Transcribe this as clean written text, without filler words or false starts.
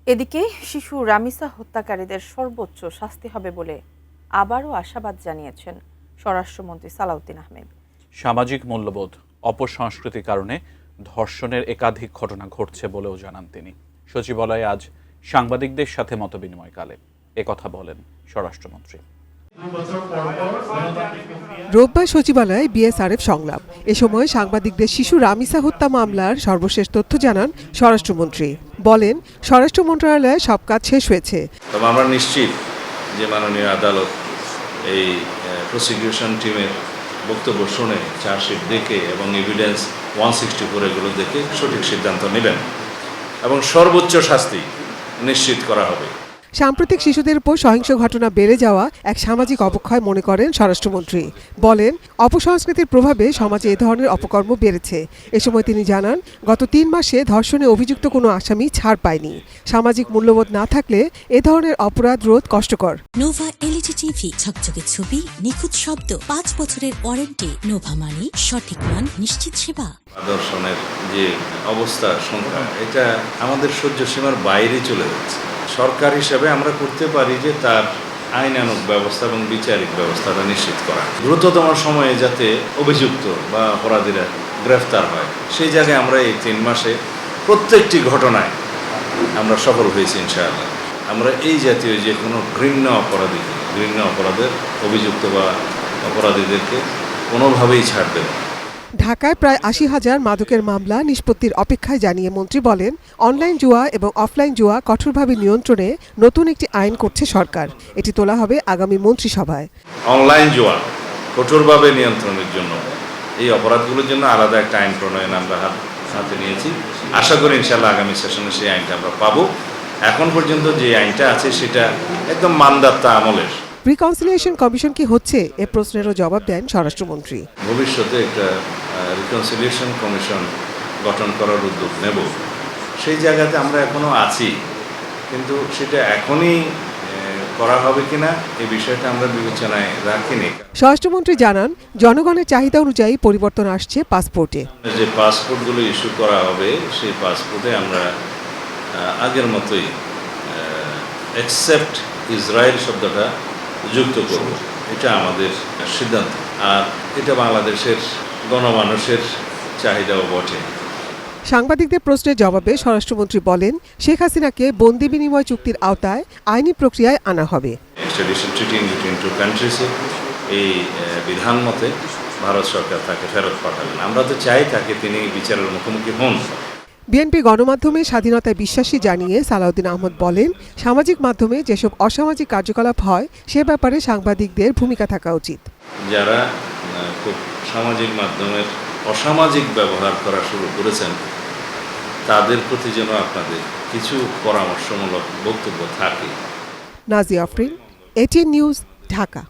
এদিকে শিশু রামিসা হত্যাকারীদের সর্বোচ্চ শাস্তি হবে বলে আবারও আশাবাদ জানিয়েছেন স্বরাষ্ট্রমন্ত্রী সালাউদ্দিন আহমেদ। সামাজিক মূল্যবোধ অপসংস্কৃতির কারণে ধর্ষণের একাধিক ঘটনা ঘটছে বলেও জানান তিনি। সচিবালয়ে আজ সাংবাদিকদের সাথে মতবিনিময়কালে একথা বলেন স্বরাষ্ট্রমন্ত্রী। রোববার সচিবালয়ে বিএসআরএফ সংলাপ। এ সময় সাংবাদিকদের শিশু রামিসা হত্যা মামলার সর্বশেষ তথ্য জানান স্বরাষ্ট্রমন্ত্রী। বলেন, স্বরাষ্ট্র মন্ত্রণালয়ে সব কাজ শেষ হয়েছে। তবে আমরা নিশ্চিত যে মাননীয় আদালত এই প্রসিকিউশন টিমের বক্তব্য শুনে চার্জশিট দেখে এবং এভিডেন্স 164 এগুলো দেখে সঠিক সিদ্ধান্ত নেবেন এবং সর্বোচ্চ শাস্তি নিশ্চিত করা হবে। সাম্প্রতিক শিশুদের উপর সহিংস ঘটনা বেড়ে যাওয়া এক সামাজিক অবক্ষয় মনে করেন স্বরাষ্ট্রমন্ত্রী। বলেন, অপসংস্কৃতির প্রভাবে সমাজে এ ধরনের অপকর্ম বেড়েছে। এ সময় তিনি জানান, গত 3 মাসে ধর্ষণে অভিযুক্ত কোনো আসামি ছাড় পায়নি। সামাজিক মূল্যবোধ না থাকলে এ ধরনের অপরাধ রোধ কষ্টকর। নোভা এলইডি টিভি, ঝকঝকে ছবি, নিখুঁত শব্দ, 5 বছরের ওয়ারেন্টি। নোভা মানি সঠিক মান, নিশ্চিত সেবা। ধর্ষণের যে অবস্থা সংখ্যা, এটা আমাদের সহ্য সীমার বাইরে চলে যাচ্ছে। সরকার হিসাবে আমরা করতে পারি যে তার আইনানুগ ব্যবস্থা এবং বিচারিক ব্যবস্থাটা নিশ্চিত করা, দ্রুততম সময়ে যাতে অভিযুক্ত বা অপরাধীরা গ্রেফতার হয়। সেই জায়গায় আমরা এই 3 মাসে প্রত্যেকটি ঘটনায় আমরা সফল হয়েছি ইনশাআল্লাহ। আমরা এই জাতীয় যে কোনো ঘৃণ্য অপরাধের অভিযুক্ত বা অপরাধীদেরকে কোনোভাবেই ছাড় দেব না। ঢাকায় প্রায় 80,000 মাদকের মামলা নিষ্পত্তির অপেক্ষায় জানিয়ে মন্ত্রী বলেন, অনলাইন জুয়া এবং অফলাইন জুয়া কঠোরভাবে নিয়ন্ত্রণে নতুন একটি আইন করছে সরকার। এটি তোলা হবে আগামী মন্ত্রিসভায়। অনলাইন জুয়া কঠোরভাবে নিয়ন্ত্রণের জন্য এই অপরাধগুলোর জন্য আলাদা একটা আইন প্রণয়ন আমরা হাতে নিয়েছি। আশা করি ইনশাআল্লাহ আগামী সেশনে সেই আইনটা আমরা পাবো। এখন পর্যন্ত যে আইনটা আছে সেটা একদম মানদাত্তা আমলের। রিকনসিলিয়েশন কমিশন কি হচ্ছে, এ প্রশ্নেরও জবাব দেন স্বরাষ্ট্রমন্ত্রী। ভবিষ্যতে একটা রিকনসিলিয়েশন কমিশন গঠন করার উদ্যোগ নেব। সেই জায়গাতে আমরা এখনো আছি, কিন্তু সেটা এখনই করা হবে কিনা এই বিষয়টা আমরা বিবেচনায় রাখিনি। স্বরাষ্ট্রমন্ত্রী জানান, জনগণের চাহিদা অনুযায়ী পরিবর্তন আসছে পাসপোর্টে। যে পাসপোর্টগুলো ইস্যু করা হবে সেই পাসপোর্টে আমরা আগের মতোই অ্যাকসেপ্ট ইসরায়েল শব্দটা যুক্ত করব। এটা আমাদের সিদ্ধান্ত, আর এটা বাংলাদেশের গণমানুষের চাহিদাও বটে। সাংবাদিকদের প্রশ্নের জবাবে স্বরাষ্ট্রমন্ত্রী বলেন, শেখ হাসিনাকে বন্দি বিনিময় চুক্তির আওতায় আইনি প্রক্রিয়ায় আনা হবে। এক্সট্রাডিশন ট্রিটি বিটুইন 2 কান্ট্রিজে এই বিধান মতে ভারত সরকার তাকে ফেরত পাঠাবেন। আমরা তো চাই তাকে তিনি বিচারের মুখোমুখি হন। বিএনপি গণমাধ্যমের স্বাধীনতায় বিশ্বাসী জানিয়ে সালাউদ্দিন আহমেদ বলেন, সামাজিক মাধ্যমে যেসব অসামাজিক কার্যকলাপ হয় সে ব্যাপারে সাংবাদিকদের ভূমিকা থাকা উচিত। যারা খুব সামাজিক মাধ্যমের অসামাজিক ব্যবহার করা শুরু করেছেন তাদের প্রতি যেন আপনাদের কিছু পরামর্শমূলক বক্তব্য থাকে। Nazia Afrin, ATN news, Dhaka.